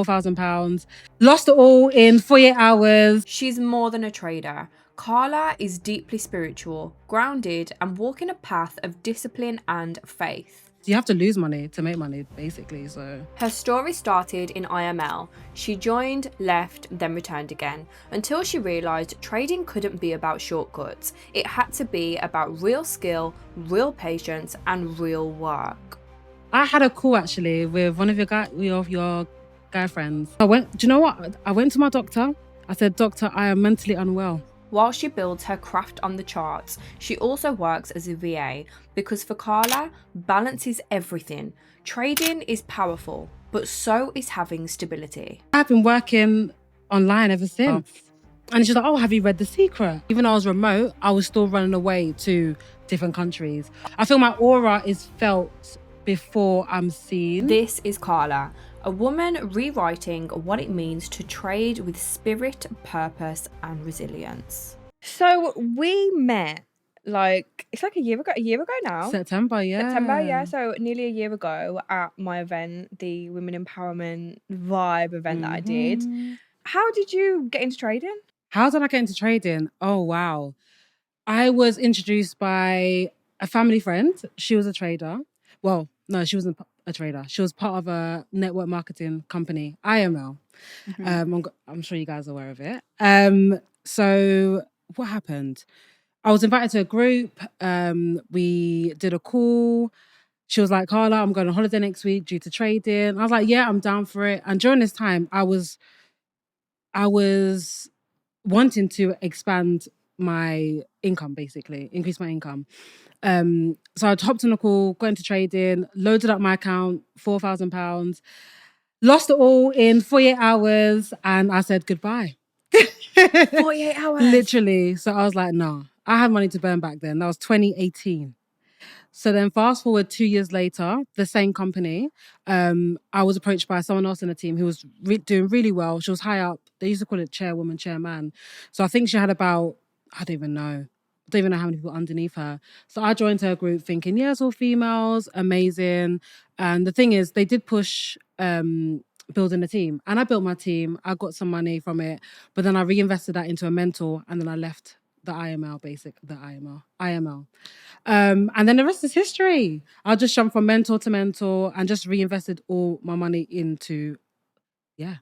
£4,000. Lost it all in 48 hours. She's more than a trader. Karla is deeply spiritual, grounded, and walking a path of discipline and faith. You have to lose money to make money, basically. So her story started in IML. She joined, left, then returned again, until she realised trading couldn't be about shortcuts. It had to be about real skill, real patience, and real work. I had a call actually with one of your guy friends. Do you know what? I went to my doctor. I said, "Doctor, I am mentally unwell." While she builds her craft on the charts, she also works as a VA because for Karla, balance is everything. Trading is powerful, but so is having stability. I've been working online ever since. And she's like, "Oh, have you read The Secret?" Even though I was remote, I was still running away to different countries. I feel my aura is felt before I'm seen. This is Karla, a woman rewriting what it means to trade with spirit, purpose, and resilience. So we met it's like a year ago now. September, yeah. So nearly a year ago at my event, the Women Empowerment Vibe event that I did. How did you get into trading? How did I get into trading? Oh, wow. I was introduced by a family friend. She was a trader. Well, no, she wasn't a trader. She was part of a network marketing company, IML. I'm sure you guys are aware of it. So what happened? I was invited to a group. We did a call. She was like, "Karla, I'm going on holiday next week due to trading." I was like, "Yeah, I'm down for it." And during this time, I was wanting to expand my income, basically, increase my income. So I hopped on a call, got into trading, loaded up my account, £4,000, lost it all in 48 hours, and I said goodbye. 48 hours? Literally. So I was like, no. I had money to burn back then. That was 2018. So then fast forward 2 years later, the same company, I was approached by someone else in the team who was doing really well. She was high up. They used to call it chairwoman, chairman. So I think she had about, I don't even know how many people underneath her. So I joined her group thinking, yeah, it's all females, amazing. And the thing is, they did push building a team. And I built my team. I got some money from it. But then I reinvested that into a mentor. And then I left the IML. And then the rest is history. I just jumped from mentor to mentor and just reinvested all my money into, a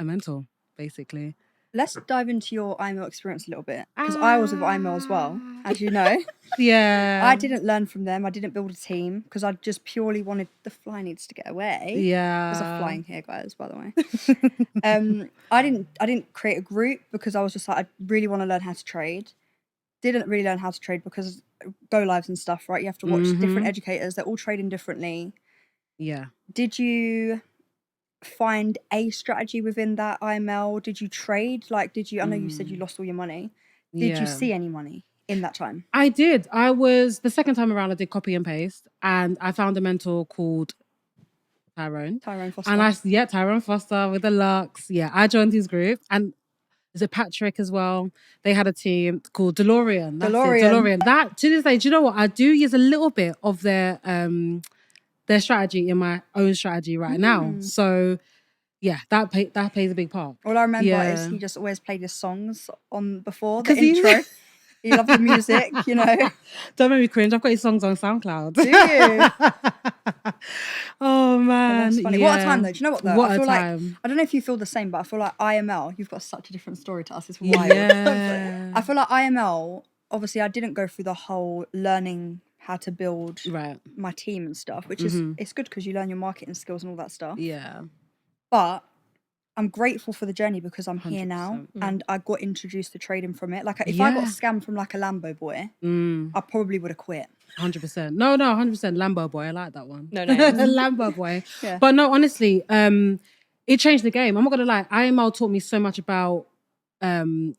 mentor, basically. Let's dive into your IML experience a little bit, because I was with IML as well, as you know. Yeah. I didn't learn from them. I didn't build a team because I just purely wanted the fly needs to get away. Yeah. There's a fly in here, guys, by the way. I didn't create a group because I was just like, I really want to learn how to trade. Didn't really learn how to trade because go lives and stuff, right? You have to watch different educators. They're all trading differently. Yeah. Did you find a strategy within that IML? Did you trade? I know you said you lost all your money. Did you see any money in that time? I did. The second time around, I did copy and paste, and I found a mentor called Tyrone Foster. And Tyrone Foster with the Lux. Yeah, I joined his group, and is it Patrick as well? They had a team called DeLorean. DeLorean. That, to this day, do you know what? I do use a little bit of their strategy in my own strategy right now. So yeah, that plays a big part. All I remember is he just always played his songs on before the intro. He loved the music, you know. Don't make me cringe. I've got his songs on SoundCloud. Do you? Oh man, that's funny. Yeah. What a time though. Do you know what though? What I feel a time. like I don't know if you feel the same, but I feel like IML, you've got such a different story to us. It's wild. Yeah. I feel like IML, obviously I didn't go through the whole learning how to build my team and stuff, which is it's good because you learn your marketing skills and all that stuff. Yeah. But I'm grateful for the journey because I'm here now and I got introduced to trading from it. Like if I got scammed from like a Lambo boy, I probably would have quit. 100%. No, 100%. Lambo boy. I like that one. No. Lambo boy. Yeah. But no, honestly, it changed the game. I'm not going to lie. IML taught me so much about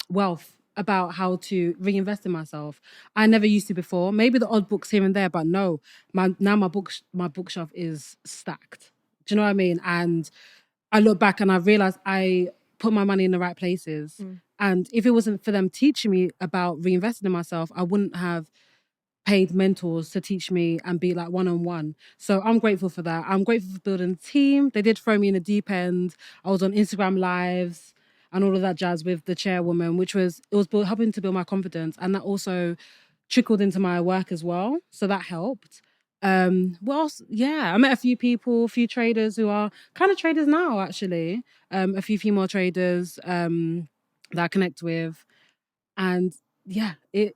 wealth, about how to reinvest in myself. I never used to before. Maybe the odd books here and there, but no. My bookshelf is stacked. Do you know what I mean? And I look back and I realized I put my money in the right places. And if it wasn't for them teaching me about reinvesting in myself, I wouldn't have paid mentors to teach me and be like one-on-one. So I'm grateful for that. I'm grateful for building a team. They did throw me in the deep end. I was on Instagram lives and all of that jazz with the chairwoman, which was helping to build my confidence. And that also trickled into my work as well. So that helped. What else? Yeah, I met a few people, a few traders who are kind of traders now, actually. A few female traders that I connect with. And yeah, it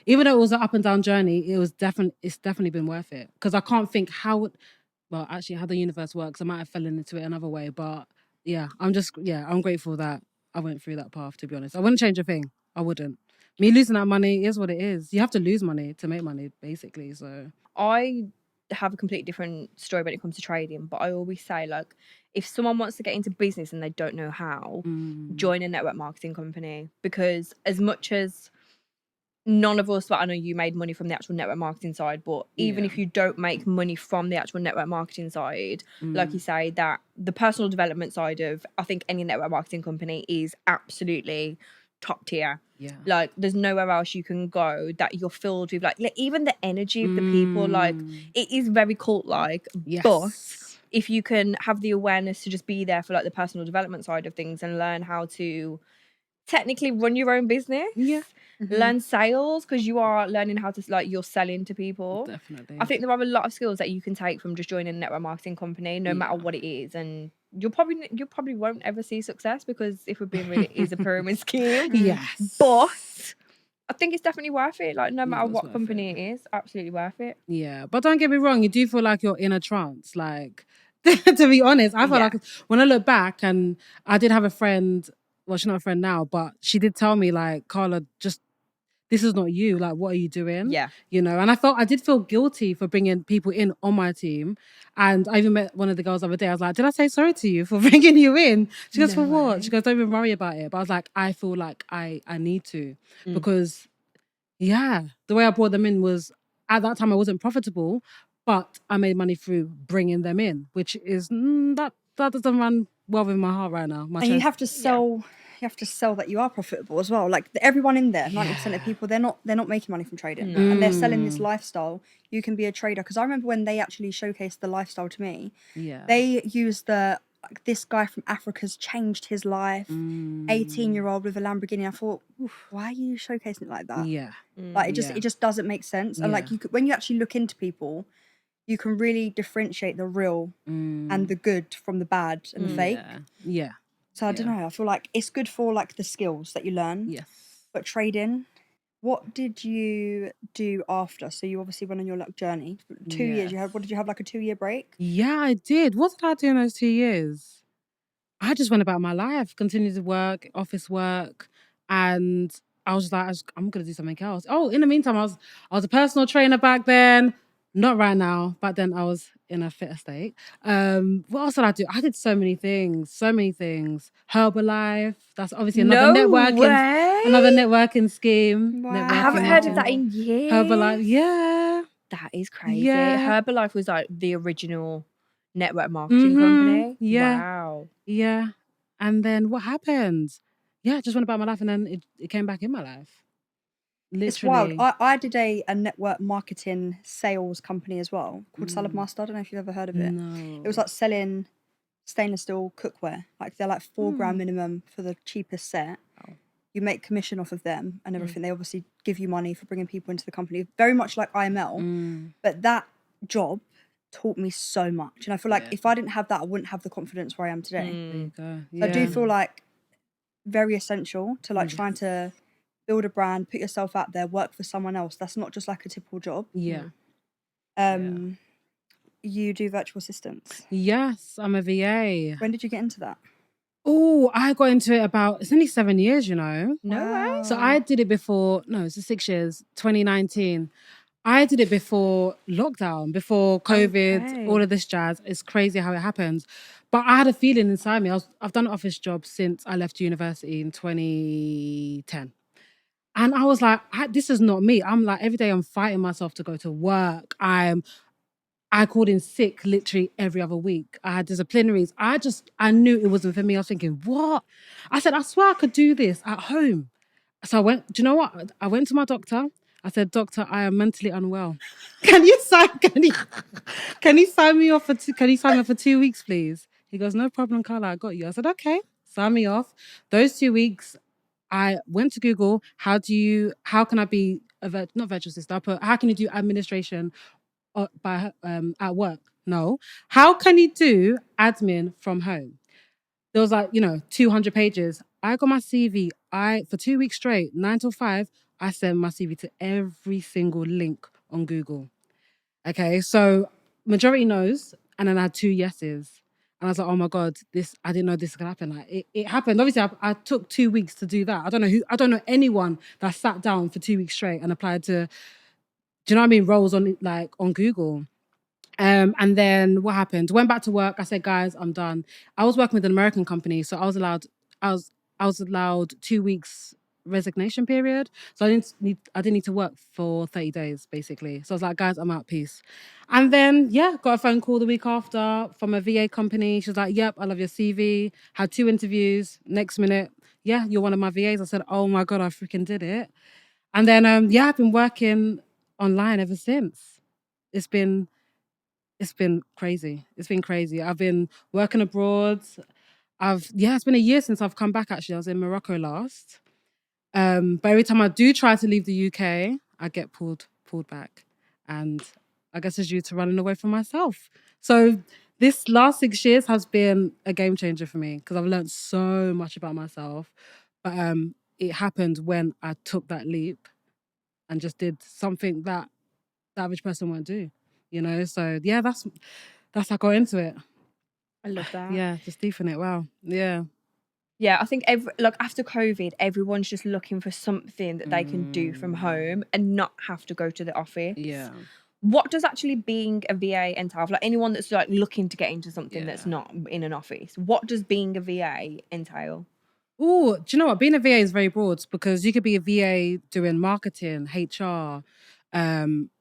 even though it was an up and down journey, it's definitely been worth it. Because I can't think how the universe works. I might have fallen into it another way, but yeah, I'm grateful that I went through that path, to be honest. I wouldn't change a thing. I wouldn't. Me losing that money is what it is. You have to lose money to make money, basically. So I have a completely different story when it comes to trading, but I always say, like, if someone wants to get into business and they don't know how, join a network marketing company. Because as much as none of us, but I know you made money from the actual network marketing side, but even if you don't make money from the actual network marketing side, like you say, that the personal development side of, I think, any network marketing company is absolutely top tier. yeah, Like, there's nowhere else you can go that you're filled with, like even the energy of the people, like, it is very cult like. yes. But if you can have the awareness to just be there for like the personal development side of things and learn how to technically run your own business, learn sales, because you are learning how to, like, you're selling to people. Definitely. I think there are a lot of skills that you can take from just joining a network marketing company, no matter what it is, and you probably won't ever see success, because if we're being real, it is a pyramid scheme. Yes. But I think it's definitely worth it. Like, no matter it's what worth company it is, absolutely worth it. Yeah, but don't get me wrong, you do feel like you're in a trance. Like, to be honest, I felt like when I look back, and I did have a friend, well, she's not a friend now, but she did tell me, like, Karla, just, this is not you. Like, what are you doing? Yeah. You know, and I did feel guilty for bringing people in on my team. And I even met one of the girls the other day. I was like, did I say sorry to you for bringing you in? She goes, for what? She goes, don't even worry about it. But I was like, I feel like I need to, because yeah, the way I brought them in was, at that time I wasn't profitable, but I made money through bringing them in, which is that doesn't run well with my heart right now. And you have to sell. You have to sell that you are profitable as well. Like, everyone in there, 90% of people, they're not making money from trading, and they're selling this lifestyle. You can be a trader, because I remember when they actually showcased the lifestyle to me. Yeah, they used this guy from Africa's changed his life. 18-year-old with a Lamborghini. I thought, why are you showcasing it like that? Yeah, like it just doesn't make sense. And like, when you actually look into people, you can really differentiate the real and the good from the bad and the fake. Yeah. So I don't know. I feel like it's good for like the skills that you learn. Yes. But trading, what did you do after? So you obviously went on your like journey. 2 years. What did you have, like a 2-year break? Yeah, I did. What did I do in those 2 years? I just went about my life, continued to work, office work, and I was just like, I'm gonna do something else. Oh, in the meantime, I was a personal trainer back then. Not right now, but then I was in a fitter state. What else did I do? I did so many things. Herbalife. That's obviously another networking scheme. Wow. I haven't heard of that in years. Herbalife, yeah. That is crazy. Yeah. Herbalife was like the original network marketing company. Yeah. Wow. Yeah. And then what happened? Yeah, I just went about my life, and then it came back in my life. Literally. It's wild. I did a network marketing sales company as well called Salad Master. I don't know if you've ever heard of it. No. It was like selling stainless steel cookware. Like, they're like $4,000 minimum for the cheapest set. Oh. You make commission off of them and everything. They obviously give you money for bringing people into the company. Very much like IML. But that job taught me so much. And I feel like if I didn't have that, I wouldn't have the confidence where I am today. There you go. So I do feel like very essential to like trying to build a brand, put yourself out there, work for someone else. That's not just like a typical job. Yeah. You do virtual assistants. Yes, I'm a VA. When did you get into that? Oh, I got into it it's only 7 years, you know. No way. So I did it before, it's 6 years, 2019. I did it before lockdown, before COVID, all of this jazz. It's crazy how it happens. But I had a feeling inside me. I've done an office job since I left university in 2010. And I was like, this is not me. I'm like, every day I'm fighting myself to go to work. I called in sick literally every other week. I had disciplinaries. I knew it wasn't for me. I was thinking, what? I said, I swear I could do this at home. So I went, do you know what? I went to my doctor. I said, "Doctor, I am mentally unwell. Can you sign me off for 2 weeks, please?" He goes, "No problem, Karla, I got you." I said, "Okay, sign me off." Those 2 weeks, I went to Google, how can I be not virtual assistant? I put, how can you do administration at work? No. How can you do admin from home? There was 200 pages. I got my CV. For 2 weeks straight, 9 till 5, I sent my CV to every single link on Google. Okay, so majority knows, and then I had 2 yeses. And I was like, oh my God, I didn't know this could happen. Like it happened. Obviously, I took 2 weeks to do that. I don't know anyone that sat down for 2 weeks straight and applied to, do you know what I mean, roles on Google. And then what happened? Went back to work. I said, guys, I'm done. I was working with an American company, so I was allowed 2 weeks resignation period. So I didn't need to work for 30 days, basically. So I was like, guys, I'm out, peace. And then, got a phone call the week after from a VA company. She was like, yep, I love your CV. Had 2 interviews. Next minute, you're one of my VAs. I said, oh my God, I freaking did it. And then, I've been working online ever since. It's been crazy. It's been crazy. I've been working abroad. It's been a year since I've come back, actually. I was in Morocco last. But every time I do try to leave the UK, I get pulled back. And I guess it's due to running away from myself. So this last 6 years has been a game changer for me because I've learned so much about myself. But it happened when I took that leap and just did something that the average person won't do. So that's how I got into it. I love that. Yeah, just deep in it. Wow. Yeah. Yeah, I think after COVID, everyone's just looking for something that they can do from home and not have to go to the office. Yeah. What does actually being a VA entail? Like anyone that's like looking to get into something that's not in an office, what does being a VA entail? Oh, do you know what? Being a VA is very broad because you could be a VA doing marketing, HR.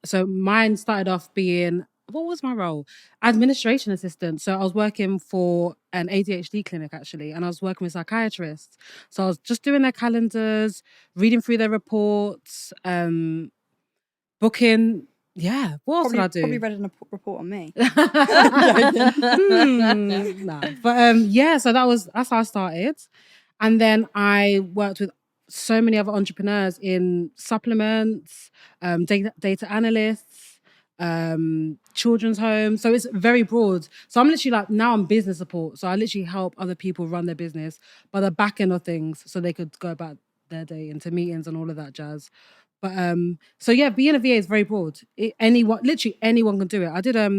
So mine started off being, what was my role? Administration assistant. So I was working for an ADHD clinic, actually, and I was working with psychiatrists. So I was just doing their calendars, reading through their reports, booking. Yeah, what else did I do? Probably read a report on me. No, but so that's how I started. And then I worked with so many other entrepreneurs in supplements, data analysts, children's homes. So it's very broad. So I'm literally now I'm business support. So I literally help other people run their business by the back end of things so they could go about their day into meetings and all of that jazz. But being a VA is very broad. Literally anyone can do it. I did a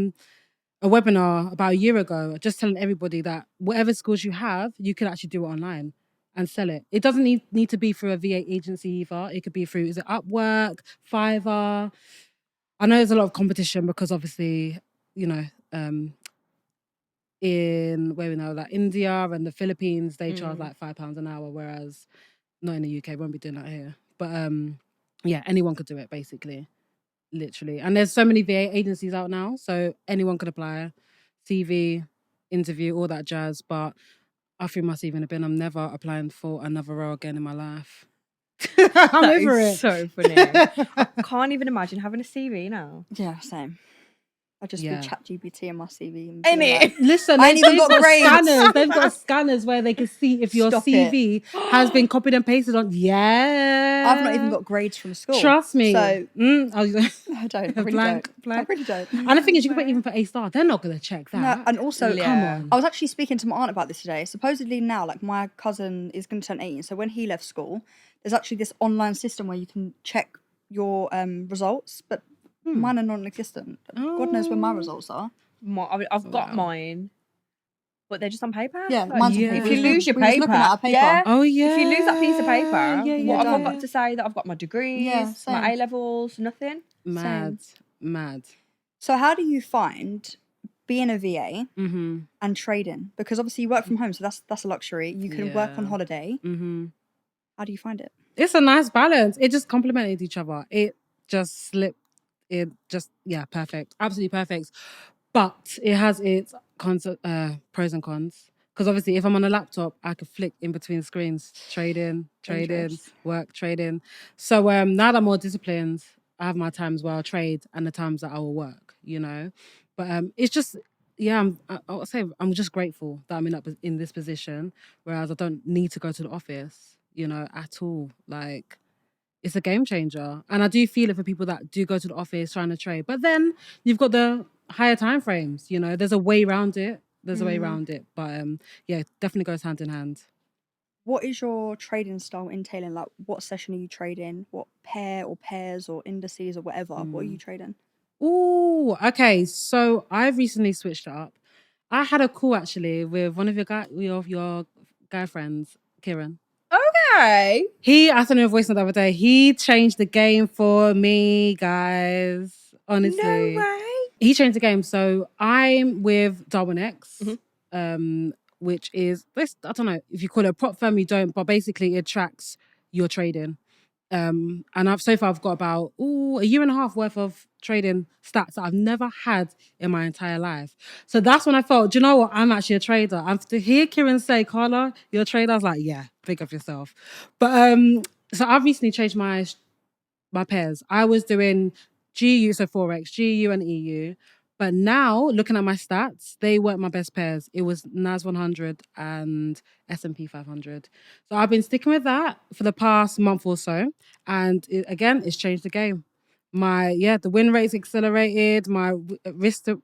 webinar about a year ago, just telling everybody that whatever skills you have, you can actually do it online and sell it. It doesn't need to be through a VA agency either. It could be through, is it Upwork, Fiverr? I know there's a lot of competition because obviously, in where we know, like India and the Philippines, they charge like £5 an hour, whereas not in the UK, won't be doing that here. But anyone could do it basically. Literally. And there's so many VA agencies out now, so anyone could apply, CV, interview, all that jazz. But I threw my CV in a bin. I'm never applying for another role again in my life. I'm over it. So funny. I can't even imagine having a CV now. Yeah, same. I just do ChatGPT in my CV. And Listen, I ain't even got grades. Scanners. They've got scanners where they can see if your CV has been copied and pasted on. Yeah. I've not even got grades from school. Trust me. So I don't. I really blank. I really don't. And the thing is, you can put even for A*, they're not going to check that. No, and also, come on. I was actually speaking to my aunt about this today. Supposedly now, like my cousin is going to turn 18. So when he left school, there's actually this online system where you can check your results, but mine are non-existent. God knows where my results are. I've got mine, but they're just on paper. Yeah, mine's on paper. If you lose your We was paper, looking at our paper. yeah. Oh yeah. If you lose that piece of paper, what have I done. got to say that I've got my degrees, my A levels, nothing? Mad. So how do you find being a VA and trading? Because obviously you work from home, so that's a luxury. You can work on holiday. How do you find it? It's a nice balance. It just complemented each other. It just slipped. Perfect. Absolutely perfect. But it has its pros and cons. Because obviously, if I'm on a laptop, I could flick in between screens, trading, Dangerous. work, trading. So now that I'm more disciplined, I have my times where I'll trade and the times that I will work, you know. But it's just, yeah, I'll say I'm just grateful that I'm in this position, whereas I don't need to go to the office, you know, at all. Like, it's a game changer. And I do feel it for people that do go to the office trying to trade. But then you've got the higher time frames, you know, there's a way around it. There's a way around it. But yeah, it definitely goes hand in hand. What is your trading style entailing? Like, what session are you trading? What pair or pairs or indices or whatever? What are you trading? Ooh, okay. So I've recently switched it up. I had a call actually with one of your guy friends, Kieran. Okay. I sent him a voice note the other day. He changed the game for me, guys. Honestly. No way. He changed the game. So I'm with Darwin X, which is this. I don't know if you call it a prop firm, you don't, but basically it tracks your trading. And I've got about a year and a half worth of trading stats that I've never had in my entire life. So that's when I felt, do you know what? I'm actually a trader. And to hear Kieran say, Karla, you're a trader, I was like, yeah, big of yourself. But so I've recently changed my pairs. I was doing GU, so Forex, GU and EU. But now, looking at my stats, they weren't my best pairs. It was NAS 100 and S&P 500. So I've been sticking with that for the past month or so. And again, it's changed the game. The win rate's accelerated. My risk to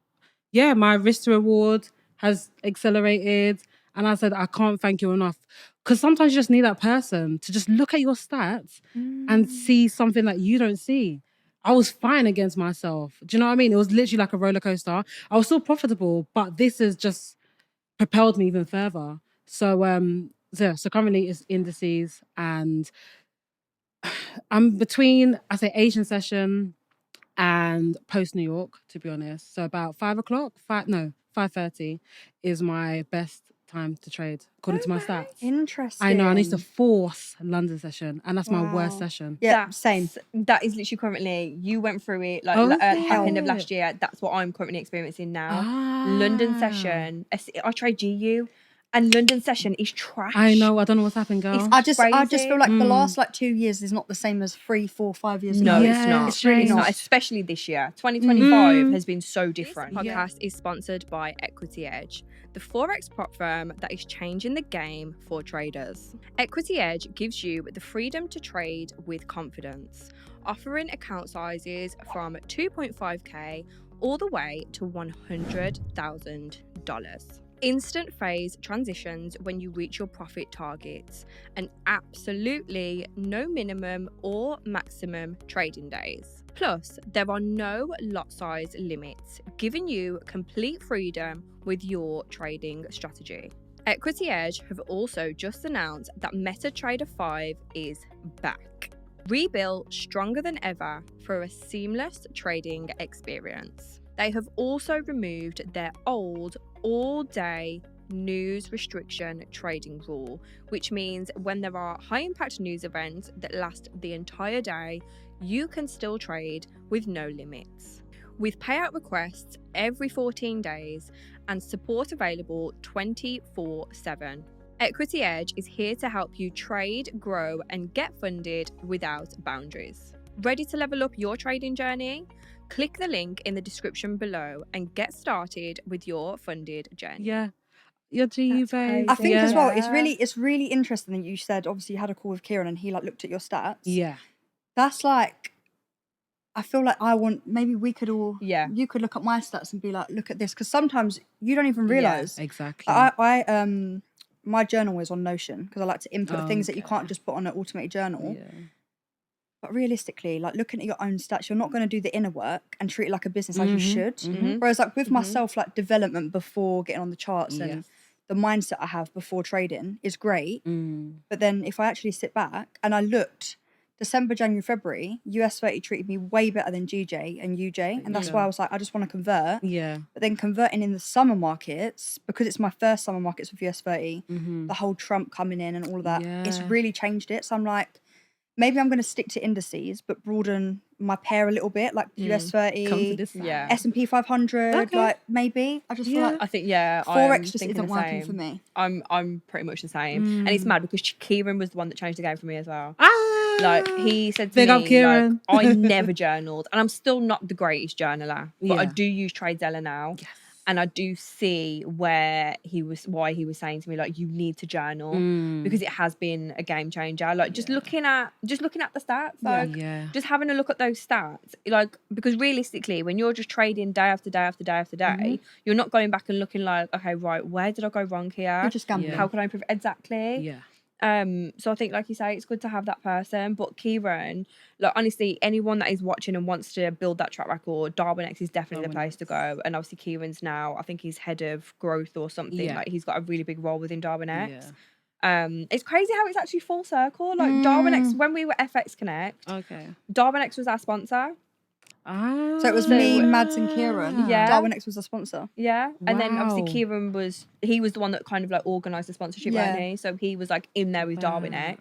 reward has accelerated. And I said, I can't thank you enough. Because sometimes you just need that person to just look at your stats and see something that you don't see. I was fine against myself. Do you know what I mean? It was literally like a roller coaster. I was still profitable, but this has just propelled me even further. So so currently it's indices, and I'm between, I say, Asian session and post New York, to be honest. So about 5:30 is my best time to trade, according to my stats. Interesting. I know, I need to force London session, and that's my worst Wow. session. Yeah, same. That is literally currently, you went through it like Oh, at the is back end of it? last year. That's what I'm currently experiencing now. Ah. London session. I trade GU, and London session is trash. I know, I don't know what's happened, girl. It's I just crazy. feel like the last 2 years is not the same as 3, 4, 5 years No, ago. it's not. It's really It's not. especially this year. 2025 has been so different. This podcast is sponsored by Equity Edge, the Forex prop firm that is changing the game for traders. Equity Edge gives you the freedom to trade with confidence, offering account sizes from 2.5k all the way to $100,000. Instant phase transitions when you reach your profit targets, and absolutely no minimum or maximum trading days. Plus, there are no lot size limits, giving you complete freedom with your trading strategy. Equity Edge have also just announced that MetaTrader 5 is back, rebuilt stronger than ever for a seamless trading experience. They have also removed their old all-day news restriction trading rule, which means when there are high-impact news events that last the entire day, you can still trade with no limits. With payout requests every 14 days and support available 24/7. Equity Edge is here to help you trade, grow, and get funded without boundaries. Ready to level up your trading journey? Click the link in the description below and get started with your funded journey. Yeah, your GU That's babe. crazy. I think as well, Yeah. it's really interesting that you said obviously you had a call with Kieran and he looked at your stats. Yeah. That's I feel like maybe we could all, you could look at my stats and be like, look at this, because sometimes you don't even realise. Yeah, exactly. My journal is on Notion because I like to input things that you can't just put on an automated journal. Yeah. But realistically, looking at your own stats, you're not going to do the inner work and treat it like a business as you should. Whereas with myself, development before getting on the charts and the mindset I have before trading is great. But then if I actually sit back and I looked, December, January, February, US 30 treated me way better than GJ and UJ. And that's why I was like, I just want to convert. Yeah. But then converting in the summer markets, because it's my first summer markets with US 30, the whole Trump coming in and all of that, it's really changed it. So I'm like, maybe I'm going to stick to indices, but broaden my pair a little bit, like US Come to 30, this side. Yeah. S&P 500. Okay. Like maybe I just feel Yeah. like I think I'm Forex just thinking isn't the working same. for me. I'm pretty much the same, and it's mad because Kieran was the one that changed the game for me as well. Ah, Like he said to big me, up Kieran. like I never journaled, and I'm still not the greatest journaler, but I Yeah. do use TradeZella now, Yes. and I do see why he was saying to me like you need to journal because it has been a game changer. Like just looking at the stats, like Yeah. just having a look at those stats, like because realistically, when you're just trading day after day after day after day, you're not going back and looking like, okay, right, where did I go wrong here? You're just gambling. How can I improve? Exactly. Yeah. So I think, like you say, it's good to have that person. But Kieran, like honestly, anyone that is watching and wants to build that track record, Darwinex is definitely the place to go. And obviously, Kieran's now, I think he's head of growth or something. Yeah. Like he's got a really big role within Darwinex. Yeah. It's crazy how it's actually full circle. Like Darwinex, when we were FX Connect, Okay. Darwinex was our sponsor. Ah. So it was me, Mads, and Kieran. Yeah. Darwinex was a sponsor. Yeah. And then obviously Wow. Kieran was the one that kind of like organised the sponsorship, Yeah. wasn't he? So he was like in there with Wow. Darwinex.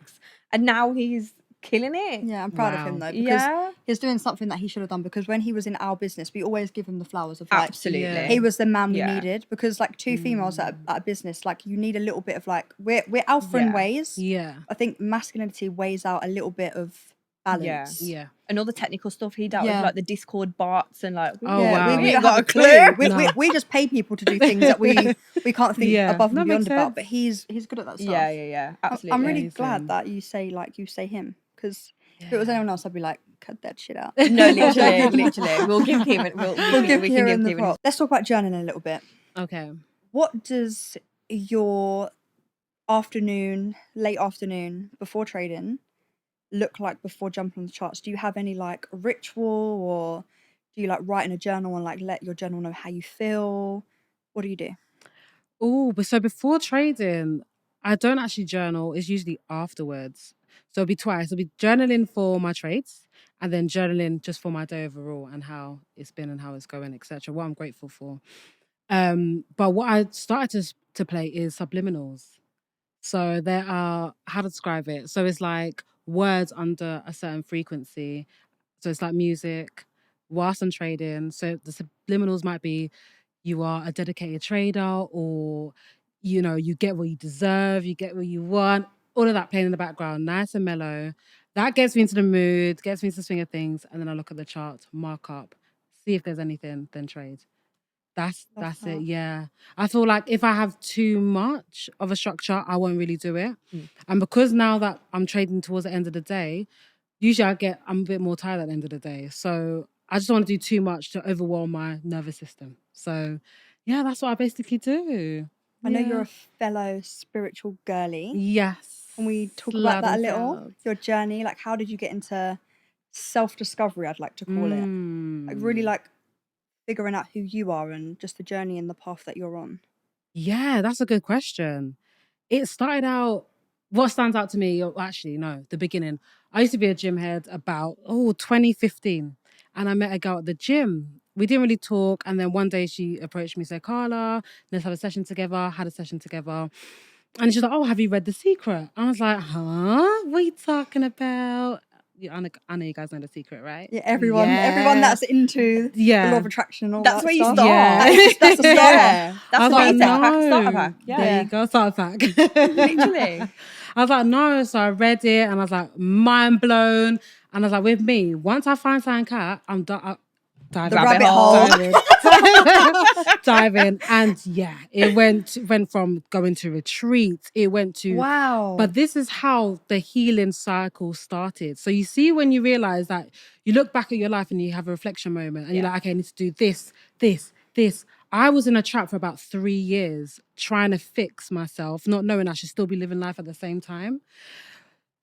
And now he's killing it. Yeah, I'm proud of him though, because Yeah. he's doing something that he should have done, because when he was in our business, we always give him the flowers of like, Absolutely. Yeah. he was the man we Yeah. needed, because like two females at a business, like you need a little bit of like, we're alpha in Yeah. ways. Yeah. I think masculinity weighs out a little bit of balance. Yeah. And all the technical stuff he dealt Yeah. with, like the Discord bots and like, Oh, Yeah, wow. we ain't don't got have a a clue. clue. No. We just pay people to do things that we can't think Yeah, above that and makes beyond about. sense. But he's good at that stuff. Yeah, absolutely. I'm really Amazing. glad that you say him, because if it was anyone else, I'd be like, cut that shit out. No, literally. We'll give Kieran. We'll we give can Kieran give the Kieran. prop. Let's talk about journaling a little bit. Okay. What does your late afternoon before trading look like before jumping on the charts? Do you have any like ritual, or do you like write in a journal and like let your journal know how you feel? What do you do? Oh, but so before trading, I don't actually journal. It's usually afterwards. So it'll be twice. It'll be journaling for my trades, and then journaling just for my day overall and how it's been and how it's going, etc. What I'm grateful for. But what I started to play is subliminals. So there are, how to describe it? So it's like words under a certain frequency. So it's like music whilst I'm trading. So the subliminals might be, you are a dedicated trader, or, you know, you get what you deserve, you get what you want, all of that playing in the background, nice and mellow. That gets me into the mood, gets me into the swing of things. And then I look at the chart, mark up, see if there's anything, then trade. That's it. Yeah. I feel like if I have too much of a structure, I won't really do it. And because now that I'm trading towards the end of the day, usually I'm a bit more tired at the end of the day. So I just don't want to do too much to overwhelm my nervous system. So yeah, that's what I basically do. I know you're Yeah. a fellow spiritual girly. Yes. Can we talk about that a Loud and little? proud. Your journey, like how did you get into self-discovery, I'd like to call it. Like really like figuring out who you are and just the journey and the path that you're on. Yeah, that's a good question. It started out, what stands out to me, actually, no, the beginning. I used to be a gym head about, 2015. And I met a girl at the gym. We didn't really talk. And then one day she approached me, said, Karla, let's have a session together. Had a session together. And she's like, oh, have you read The Secret? I was like, huh? What are you talking about? Yeah, I know you guys know The Secret, right? Yeah, everyone that's into the law of attraction and all That's that where you stuff. start. Yeah. That's the start. Yeah. That's I was the like, basic pack, starter no. pack. Yeah. There you go, starter pack. Literally. I was like, no. So I read it and I was like, mind blown. And I was like, with me, once I find something cat, I'm done. Dive The in. rabbit hole. Dive in. And yeah, it went from going to retreats. It went to Wow. But this is how the healing cycle started. So you see, when you realize that you look back at your life and you have a reflection moment and you're like, okay, I need to do this, this, this. I was in a trap for about 3 years trying to fix myself, not knowing I should still be living life at the same time.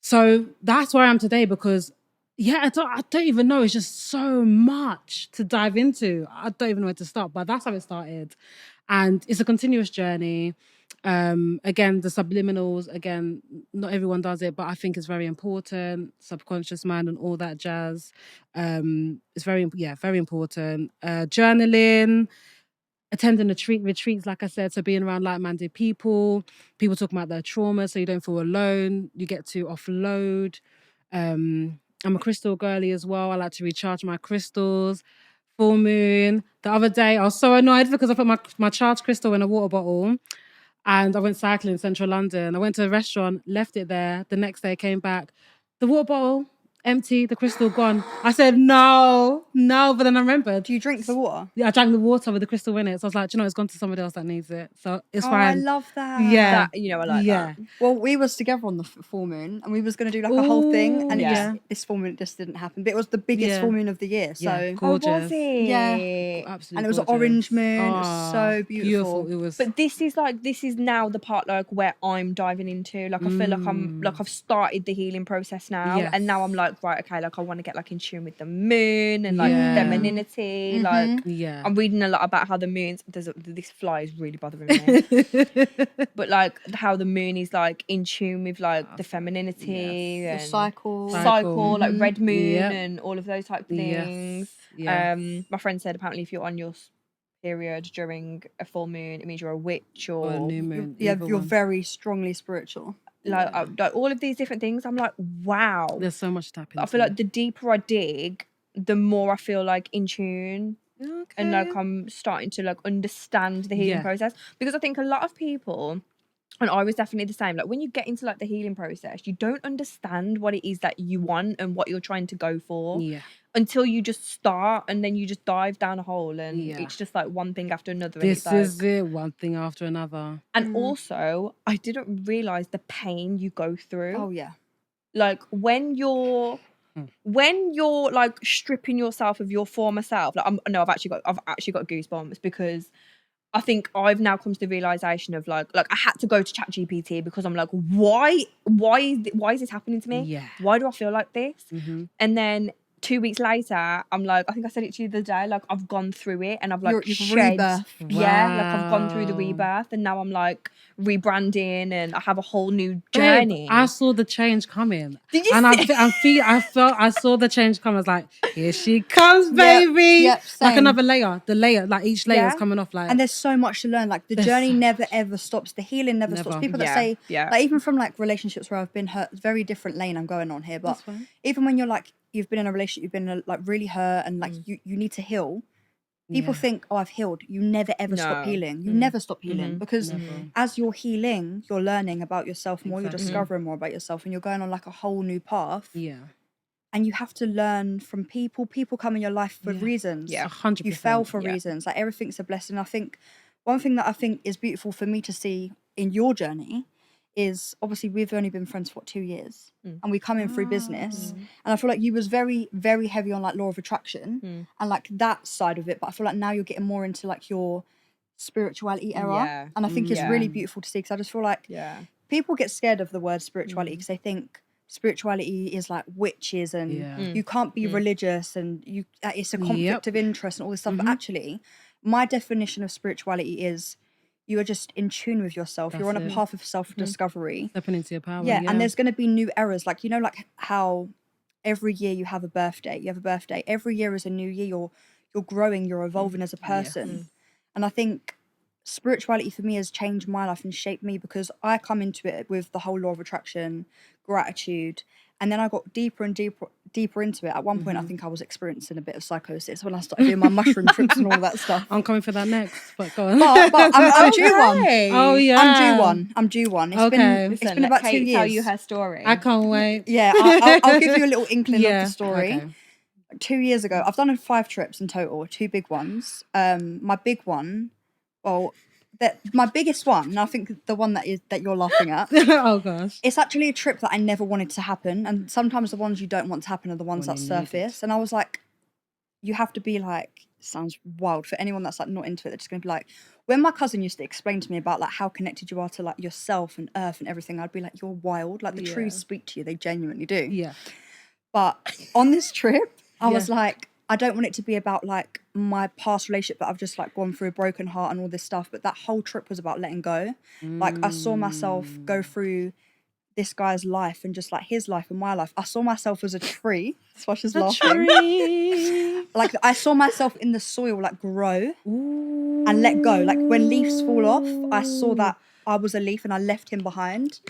So that's where I am today, because I don't even know. It's just so much to dive into. I don't even know where to start, but that's how it started. And it's a continuous journey. Again, the subliminals, again, not everyone does it, but I think it's very important. Subconscious mind and all that jazz. It's very important. Journaling, attending retreats, like I said, so being around like-minded people talking about their trauma, so you don't feel alone. You get to offload. I'm a crystal girly as well. I like to recharge my crystals. Full moon. The other day, I was so annoyed because I put my charged crystal in a water bottle and I went cycling in central London. I went to a restaurant, left it there. The next day, came back. The water bottle, empty, the crystal gone. I said, no. But then I remembered. Do you drink the water? Yeah, I drank the water with the crystal in it. So I was like, do you know, it's gone to somebody else that needs it. So it's fine. I love that. Yeah. That, I like that. Well, we was together on the full moon, and we was going to do like a whole thing, and this full moon just didn't happen. But it was the biggest full moon of the year, so gorgeous. Oh, was it? Absolutely. And it was an orange moon. It was so beautiful. It was. But this is now the part like where I'm diving into. Like I feel like I've started the healing process now, and now I'm like, right, okay, like I want to get like in tune with the moon and like femininity. Like I'm reading a lot about how the moon's. This fly is really bothering me. But like how the moon is like in tune with like the femininity and the cycle, like red moon and all of those type of things. My friend said apparently if you're on your period during a full moon, it means you're a witch or a new moon. You're very strongly spiritual. Like all of these different things. I'm like, wow. There's so much tapping. I feel like the deeper I dig, the more I feel like in tune. And like I'm starting to like understand the healing process, because I think a lot of people, and I was definitely the same, like when you get into like the healing process, you don't understand what it is that you want and what you're trying to go for until you just start, and then you just dive down a hole and it's just like one thing after another. This is it, one thing after another. And also I didn't realize the pain you go through. Oh yeah. Like when you're like stripping yourself of your former self, like I've actually got goosebumps, because I think I've now come to the realization of like I had to go to ChatGPT because I'm like, why is this happening to me? Yeah. Why do I feel like this? And then 2 weeks later, I'm like, I think I said it to you the other day, like I've gone through it and I've like shed. Rebirth. Yeah, like I've gone through the rebirth, and now I'm like rebranding and I have a whole new journey. Babe, I saw the change coming. Did you and I saw the change come. I was like, here she comes, baby. Yep, like another layer. The layer, like each layer is coming off. Like, and there's so much to learn. Like the journey never ever stops. The healing never stops. People that say, like even from like relationships where I've been hurt, it's a very different lane I'm going on here. But even when you're like, you've been in a relationship, you've been like really hurt, and like you need to heal. People think, oh, I've healed. You never ever stop healing. You never stop healing, because as you're healing, you're learning about yourself more. You're discovering more about yourself, and you're going on like a whole new path. Yeah. And you have to learn from people. People come in your life for reasons. Yeah, 100%. You fell for reasons. Like everything's a blessing. I think one thing that I think is beautiful for me to see in your journey is, obviously we've only been friends for 2 years, and we come in through business, and I feel like you was very, very heavy on like law of attraction and like that side of it, but I feel like now you're getting more into like your spirituality era, and I think it's really beautiful to see, because I just feel like people get scared of the word spirituality because they think spirituality is like witches and you can't be religious, and it's a conflict of interest and all this stuff, but actually my definition of spirituality is you are just in tune with yourself. You're on a path of self-discovery. Stepping into your power. Yeah, and there's going to be new eras. Like, you know, like how every year you have a birthday. Every year is a new year. You're growing. You're evolving as a person. And I think spirituality for me has changed my life and shaped me, because I come into it with the whole law of attraction, gratitude, and then I got deeper and deeper into it. At one point, I think I was experiencing a bit of psychosis when I started doing my mushroom trips and all that stuff. I'm coming for that next, but go on. But I'm due one. Oh yeah, I'm due one. It's been about 2 years. Tell you her story. I can't wait. Yeah, I'll give you a little inkling of the story. Okay. 2 years ago, I've done 5 trips in total, 2 big ones. My big one, my biggest one, and I think the one that you're laughing at. Oh gosh. It's actually a trip that I never wanted to happen, and sometimes the ones you don't want to happen are the ones that surface. And I was like, you have to be like, sounds wild for anyone that's like not into it, they're just gonna be like, when my cousin used to explain to me about like how connected you are to like yourself and earth and everything, I'd be like, you're wild. Like the trees speak to you, they genuinely do. Yeah. But on this trip, I was like, I don't want it to be about like my past relationship that I've just like gone through a broken heart and all this stuff. But that whole trip was about letting go. Like I saw myself go through this guy's life and just like his life and my life. I saw myself as a tree. That's why she's laughing. Like I saw myself in the soil, like grow and let go. Like when leaves fall off, I saw that I was a leaf and I left him behind.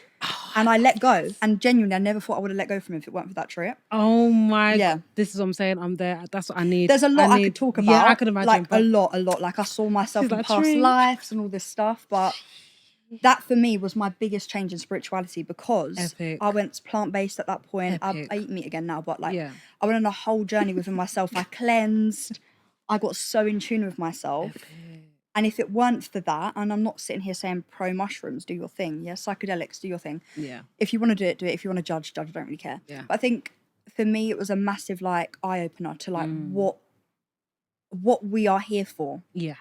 And I let go. And genuinely, I never thought I would have let go from him if it weren't for that trip. Oh my Yeah. God. This is what I'm saying. I'm there. That's what I need. There's a lot I could talk about. Yeah, I could imagine. Like, but a lot. Like, I saw myself She's in like, past "Tree." lives and all this stuff. But that, for me, was my biggest change in spirituality because Epic. I went plant-based at that point. Epic. I eat meat again now, but, like, Yeah. I went on a whole journey within myself. I cleansed. I got so in tune with myself. Epic. And if it weren't for that, and I'm not sitting here saying pro mushrooms, do your thing. Yeah, psychedelics, do your thing. Yeah. If you want to do it, do it. If you want to judge, I don't really care. Yeah. But I think for me, it was a massive, like, eye-opener to, like, what we are here for. Yeah.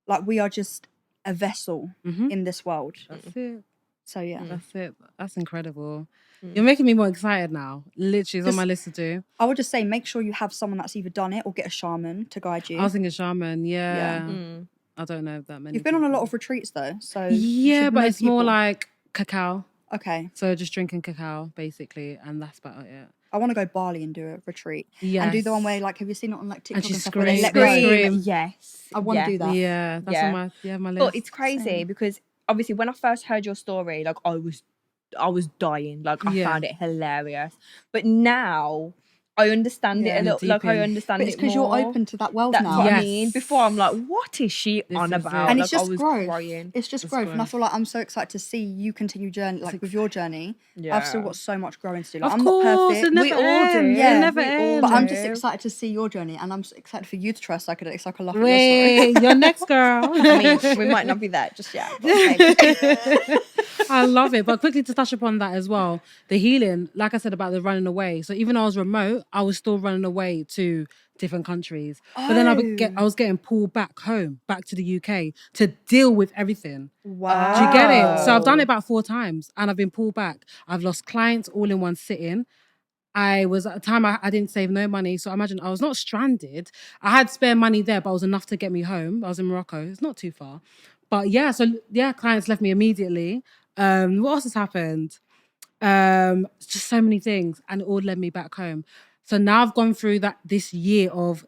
Like, we are just a vessel in this world. That's it. So, yeah. That's it. That's incredible. You're making me more excited now. Literally, it's on my list to do. I would just say, make sure you have someone that's either done it or get a shaman to guide you. I was thinking shaman. Yeah. Mm. I don't know that many. You've been on a lot people. of retreats, though. So Yeah, should but know it's more people. like cacao. Okay. So just drinking cacao, basically, and that's about it. I want to go Bali and do a retreat. Yeah. And do the one where, like, have you seen it on, like, TikTok she and stuff? Where they screams. let go? Scream. Yes. I want to do that. Yeah, that's Yeah. on my list. But it's crazy because obviously when I first heard your story, like I was dying. Like I Yeah. found it hilarious. But now I understand it Yeah, a little. deep Like I in. understand But it's it because more. you're open to that world That's now. what I Yes. mean. Before I'm like, what is she This on is about? it. And Like, it's just I was growth. crying. It's just It's growth. And I growth. feel like I'm so excited to see you continue journey, like with your journey. Yeah. I've still got so much growing to do. Like, Of I'm course, not perfect. it never We all do. ends. Yeah, It never we all ends. But I'm just do. excited to see your journey, and I'm excited for you to try psychedelics so I can laugh at your Wait, story. you're next, girl. I mean, we might not be there just yet. But maybe. I love it. But quickly to touch upon that as well, the healing, like I said about the running away. So even though I was remote, I was still running away to different countries. But then I was getting pulled back home, back to the UK to deal with everything. Wow. Do you get it? So I've done Oh. it about 4 times and I've been pulled back. I've lost clients all in one sitting. I was at a time I didn't save no money. So imagine I was not stranded. I had spare money there, but it was enough to get me home. I was in Morocco. It's not too far. But yeah, so yeah, clients left me immediately. What else has happened? Just so many things, and it all led me back home. So now I've gone through this year of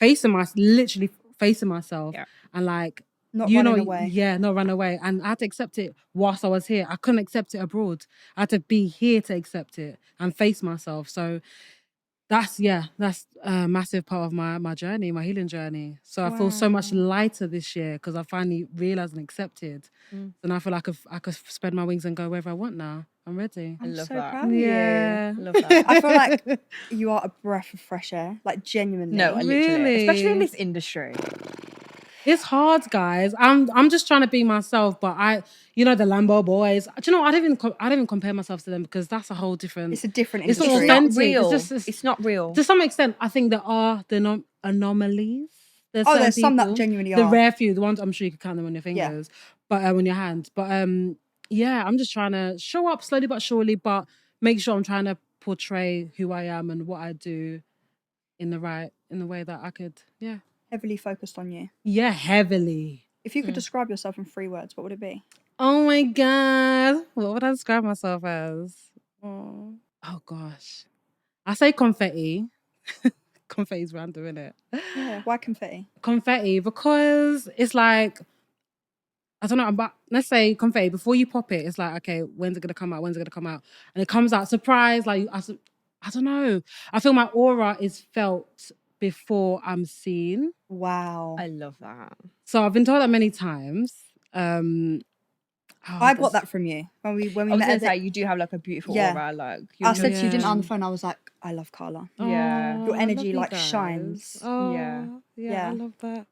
literally facing myself, Yeah. and like Not running away. Yeah, not run away. And I had to accept it whilst I was here. I couldn't accept it abroad. I had to be here to accept it and face myself. So that's a massive part of my journey, my healing journey. So I feel so much lighter this year because I finally realized and accepted. And I feel like I could spread my wings and go wherever I want now. I'm ready. I love so that. proud of Yeah. I love that. I feel like you are a breath of fresh air, like genuinely. No, literally. Really? Especially in this industry. It's hard, guys. I'm just trying to be myself, but the Lambo boys. Do you know? I don't even compare myself to them because that's a whole different. It's a different It's not industry. authentic. Real. It's not real. to some extent. I think there are the anomalies. There's some that people, genuinely the are. rare few. The ones I'm sure you could count them on your fingers, but on your hands. But yeah, I'm just trying to show up slowly but surely, but make sure I'm trying to portray who I am and what I do in the way that I could. Yeah. Heavily focused on you. Yeah, heavily. If you could describe yourself in 3 words, what would it be? Oh my God. What would I describe myself as? Oh gosh. I say confetti. Confetti's random, innit? Yeah. Why confetti? Confetti, because it's like, I don't know, but let's say confetti, before you pop it, it's like, okay, when's it going to come out? When's it going to come out? And it comes out, surprise, like, I don't know. I feel my aura is felt before I'm seen. Wow. I love that. So I've been told that many times. I got that from you when we I was met. going to at the- say, you do have like a beautiful Yeah. aura. Like, I said to you, didn't I, on the Yeah. phone, I was like, I love Karla. Yeah. Your I energy, love you like, guys. shines. Oh, Yeah. yeah, I love that.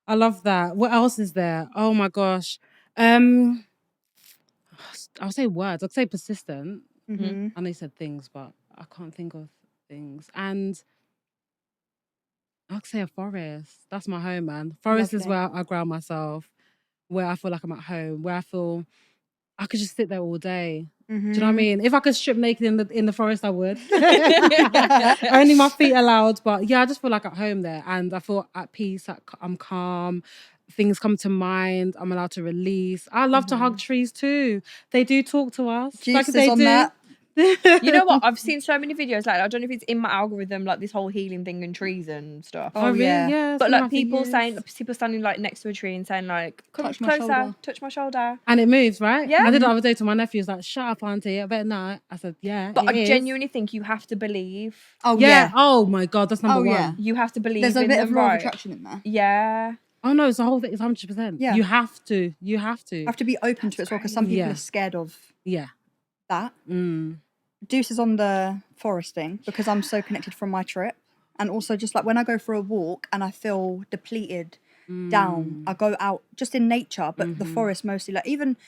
I love that. What else is there? Oh my gosh. I'll say words. I'll say persistent. Mm-hmm. I know you said things, but I can't think of things. And I'll say a forest. That's my home, man. Forest is Lovely. where I ground myself, where I feel like I'm at home, where I feel I could just sit there all day. Do you know what I mean? If I could strip naked in the forest, I would. Only my feet allowed, but yeah, I just feel like at home there, and I feel at peace. I'm calm. Things come to mind. I'm allowed to release. I love to hug trees too. They do talk to us. Jesus they on do. that. You know what? I've seen so many videos like I don't know if it's in my algorithm, like this whole healing thing and trees and stuff. Oh, really? yeah. Yeah. But it's been like around for people years. saying, people standing like next to a tree and saying like, "Come Touch my closer, shoulder." touch my shoulder." And it moves, right? Yeah. I did it the other day to my nephew. He was like, "Shut up, auntie. I better not." I said, "Yeah." But it I is." genuinely think you have to believe. Oh Yeah. yeah. Oh my god, that's number Oh, one. yeah. You have to believe. There's a in bit them, of law of right? attraction in there. Yeah. Oh no, it's the whole thing. It's 100%. Yeah. You have to. You have to. You have to be open to it as well, because some people Yeah. are scared of Yeah. that. Mm. Deuce is on the forest thing because I'm so connected from my trip, and also just like when I go for a walk and I feel depleted down, I go out just in nature, but the forest mostly, like even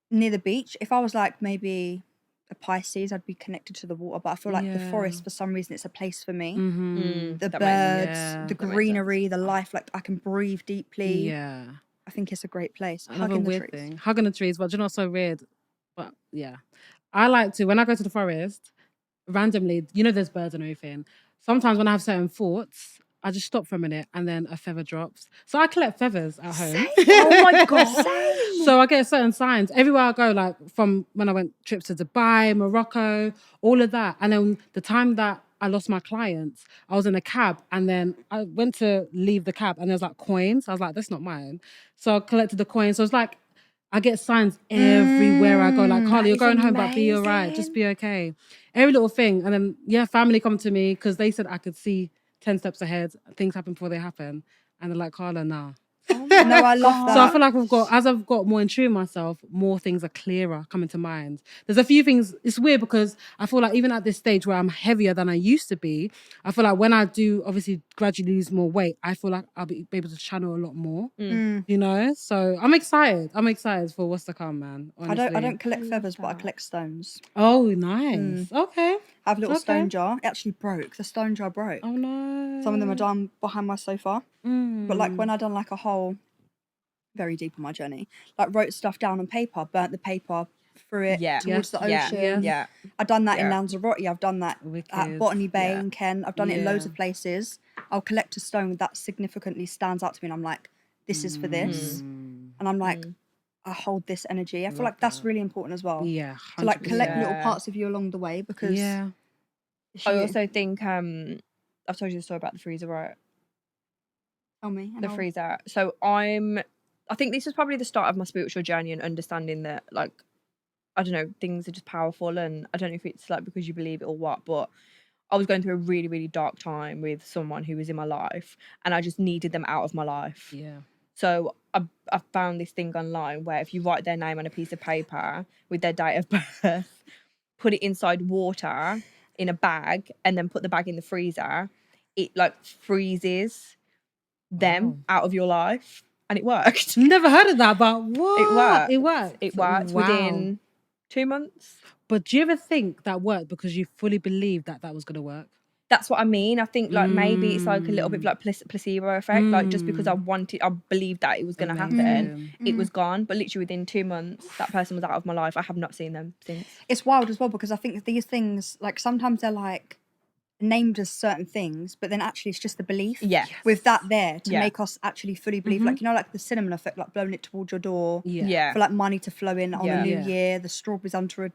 near the beach. If I was like maybe a Pisces, I'd be connected to the water, but I feel like the forest, for some reason, it's a place for me. The That makes sense. birds, Yeah. the That makes greenery, the life, like I can breathe deeply. Yeah. I think it's a great place. Another Hugging the weird trees. thing. Hugging the trees, but you know what's so weird? But yeah. I like to, when I go to the forest, randomly, you know, there's birds and everything. Sometimes when I have certain thoughts, I just stop for a minute and then a feather drops. So I collect feathers at home. Oh my god. So I get certain signs everywhere I go, like from when I went trips to Dubai, Morocco, all of that. And then the time that I lost my clients, I was in a cab and then I went to leave the cab and there was like coins. I was like, that's not mine. So I collected the coins. So it's like, I get signs everywhere I go. Like, Karla, you're is going home, but be all right. Just amazing. be okay. Every little thing. And then, yeah, family come to me because they said I could see 10 steps ahead. Things happen before they happen. And they're like, Karla, nah. Oh No, my I love that. So I feel like as I've got more in tune with myself, more things are clearer coming to mind. There's a few things, it's weird because I feel like even at this stage where I'm heavier than I used to be, I feel like when I do obviously gradually lose more weight, I feel like I'll be able to channel a lot more, you know? So I'm excited. I'm excited for what's to come, man. Honestly. I don't collect feathers, but I collect stones. Oh, nice. Okay. I have a little Okay. stone jar. It actually broke. The stone jar broke. Oh, no. Some of them are done behind my sofa. But like when I done like a whole, very deep on my journey, like wrote stuff down on paper, burnt the paper, threw it towards the ocean. Yeah. I've done that in Yeah. Lanzarote. I've done that at Wicked. Botany Bay Yeah. in Kent. I've done it in loads Yeah. of places. I'll collect a stone that significantly stands out to me, and I'm like, this is for this. And I'm like, I hold this energy. I feel like that's really important as well. Yeah. To like collect 100%. little Yeah. parts of you along the way, because Yeah. it's I you. also think I've told you the story about the freezer, right? Tell me. and The I'll- freezer. So I think this was probably the start of my spiritual journey and understanding that, like, I don't know, things are just powerful, and I don't know if it's like because you believe it or what, but I was going through a really, really dark time with someone who was in my life, and I just needed them out of my life. Yeah. So I found this thing online where if you write their name on a piece of paper with their date of birth, put it inside water in a bag, and then put the bag in the freezer, it like freezes them out of your life. And it worked. Never heard of that, but what? It worked. It worked. It worked Wow. within 2 months. But do you ever think that worked because you fully believed that that was going to work? That's what I mean. I think like maybe it's like a little bit like placebo effect. Like just because I believed that it was going to happen, Amazing. it was gone. But literally within 2 months, that person was out of my life. I have not seen them since. It's wild as well, because I think these things, like sometimes they're like named as certain things, but then actually it's just the belief with that there to make us actually fully believe. Like, you know, like the cinnamon effect, like blowing it towards your door Yeah. for like money to flow in on the new Yeah. year, the strawberries under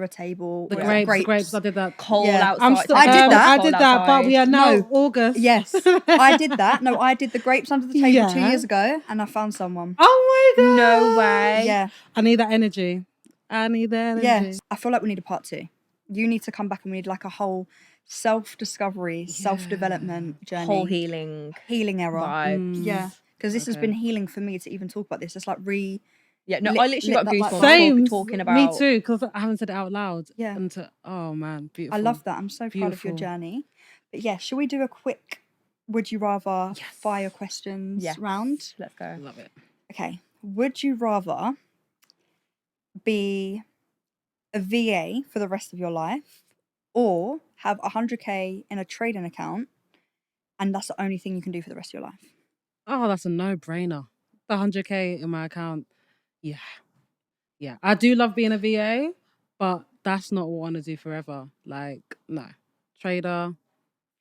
a table, The or grapes, I did that. Coal Yeah. outside. I'm still, I did that. I did that, but we are now No. August. Yes, I did that. No, I did the grapes under the table Yeah. 2 years ago, and I found someone. Oh my God. No way. Yeah, I need that energy. I need that energy. yeah. I feel like we need a part 2. You need to come back, and we need like a whole self-discovery, self-development journey, Whole healing healing era. vibes. Yeah, because this has been healing for me to even talk about this. It's like Yeah, no, Lit- I literally lit got that light goosebumps bulb. Same. talking about. Me too, because I haven't said it out loud. Yeah. Oh man, beautiful. I love that. I'm so proud of your Beautiful. journey. But yeah, shall we do a quick would you rather fire questions Yes. round? Let's go. Love it. Okay. Would you rather be a VA for the rest of your life, or have 100k in a trading account and that's the only thing you can do for the rest of your life? Oh, that's a no-brainer. The 100k in my account. Yeah. Yeah. I do love being a VA, but that's not what I want to do forever. Like, no. Trader,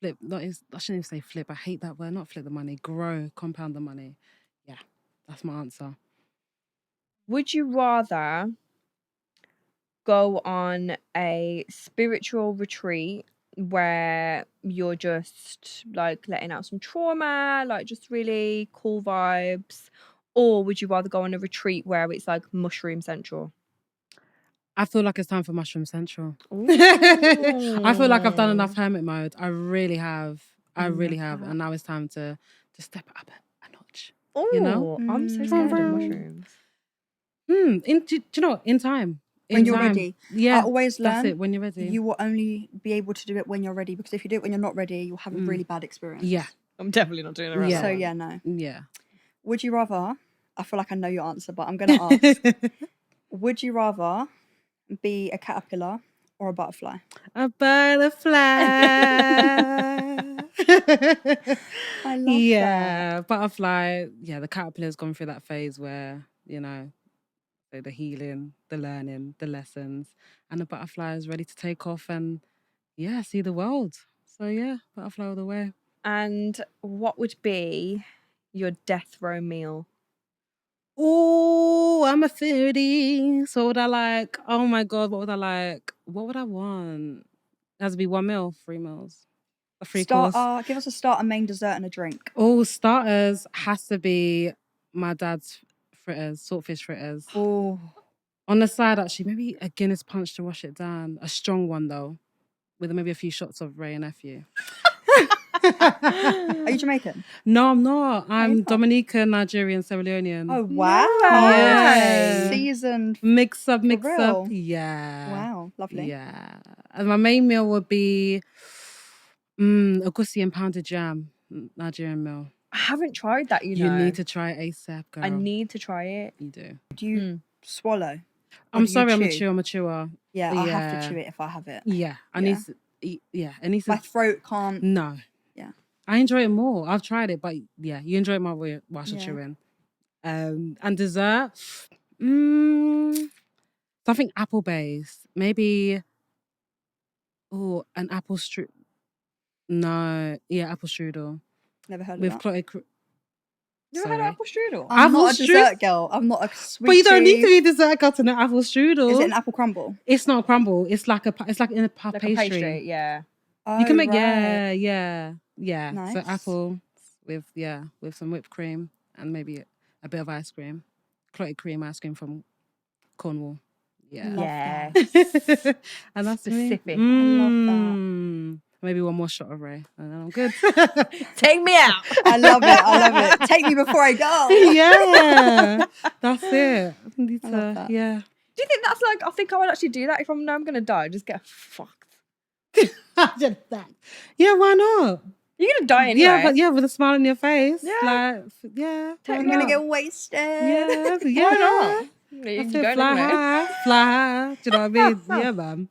flip. I shouldn't even say flip. I hate that word. Not flip the money. Grow, compound the money. Yeah. That's my answer. Would you rather go on a spiritual retreat where you're just like letting out some trauma, like just really cool vibes? Or would you rather go on a retreat where it's like mushroom central? I feel like it's time for Mushroom Central. I feel like I've done enough hermit mode. I really have. I really have. And now it's time to step it up a notch. Oh, You know? I'm so scared of Vroom. mushrooms. Do you know, in time. When you're ready. Yeah. I always learn That's it, when you're ready. you will only be able to do it when you're ready, because if you do it when you're not ready, you'll have a really bad experience. Yeah. I'm definitely not doing it right Yeah. So yeah, no. Yeah. Would you rather, I feel like I know your answer, but I'm going to ask, would you rather be a caterpillar or a butterfly? A butterfly. I love Yeah, butterfly. Yeah, the caterpillar's gone through that phase where, you know, the healing, the learning, the lessons, and the butterfly is ready to take off and, yeah, see the world. So, yeah, butterfly all the way. And what would be your death row meal? Oh, I'm a foodie. So, what would I like? Oh my God, what would I like? What would I want? It has to be 1 meal, 3 meals. A 3 course. Give us a starter, main dessert, and a drink. Oh, starters has to be my dad's fritters, saltfish fritters. Oh, On the side, actually, maybe a Guinness punch to wash it down. A strong one, though, with maybe a few shots of Ray and Nephew. are you Jamaican? No, I'm not. I'm from? Dominican, Nigerian, Sierra Leonean. Oh wow! Yeah. Seasoned. Mix up. real? Yeah. Wow, lovely. Yeah. And my main meal would be agusi and pounded jam, Nigerian meal. I haven't tried that, you know. You need to try it ASAP, girl. I need to try it. You do. Do you swallow? I'm do you sorry, I'm chew? a chewer. Yeah, I have to chew it if I have it. Yeah, I need to eat. Yeah, it needs to. My throat can't. No. Yeah. I enjoy it more. I've tried it, but yeah, you enjoy it more whilst you're Yeah. chewing. And dessert, something apple based. Maybe. Oh, an apple strudel. No, yeah, apple strudel Never heard of with that. clotted. You ever had an apple strudel? I'm not a Apple dessert girl. I'm not a sweet. But you don't need to be dessert girl to know apple strudel. Is it an apple crumble? It's not a crumble. It's like in a puff Like pastry. a pastry, yeah. You can make right. yeah. So Nice. apple with some whipped cream and maybe a bit of ice cream, clotted cream ice cream from Cornwall. Yeah, Love Yeah. that. and that's Specific. me. I love that. Maybe one more shot of Ray, and then I'm good. Take me out. I love it. Take me before I go. Yeah, that's it. I need I love that. Yeah. Do you think that's like, I think I would actually do that if I'm going to die, just get fucked. Yeah, why not? You're going to die anyway. Yeah, with a smile on your face. Yeah. Yeah. why I'm gonna not? get wasted. Yeah. Why not? You That's can it, go fly anyway. high. Do you know what I mean? Yeah, man.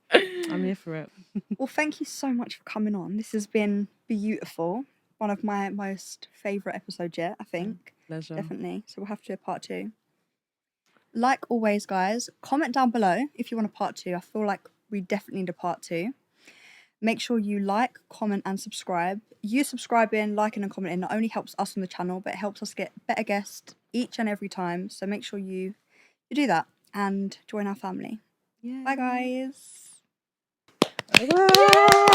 I'm here for it. Well, thank you so much for coming on. This has been beautiful. One of my most favourite episodes yet, I think. Pleasure. Definitely. So we'll have to do a part 2. Like always, guys, comment down below if you want a part 2. I feel like we definitely need a part 2. Make sure you like, comment, and subscribe. You subscribing, liking, and commenting not only helps us on the channel, but it helps us get better guests each and every time. So make sure you do that and join our family. Yeah. Bye, guys. Bye.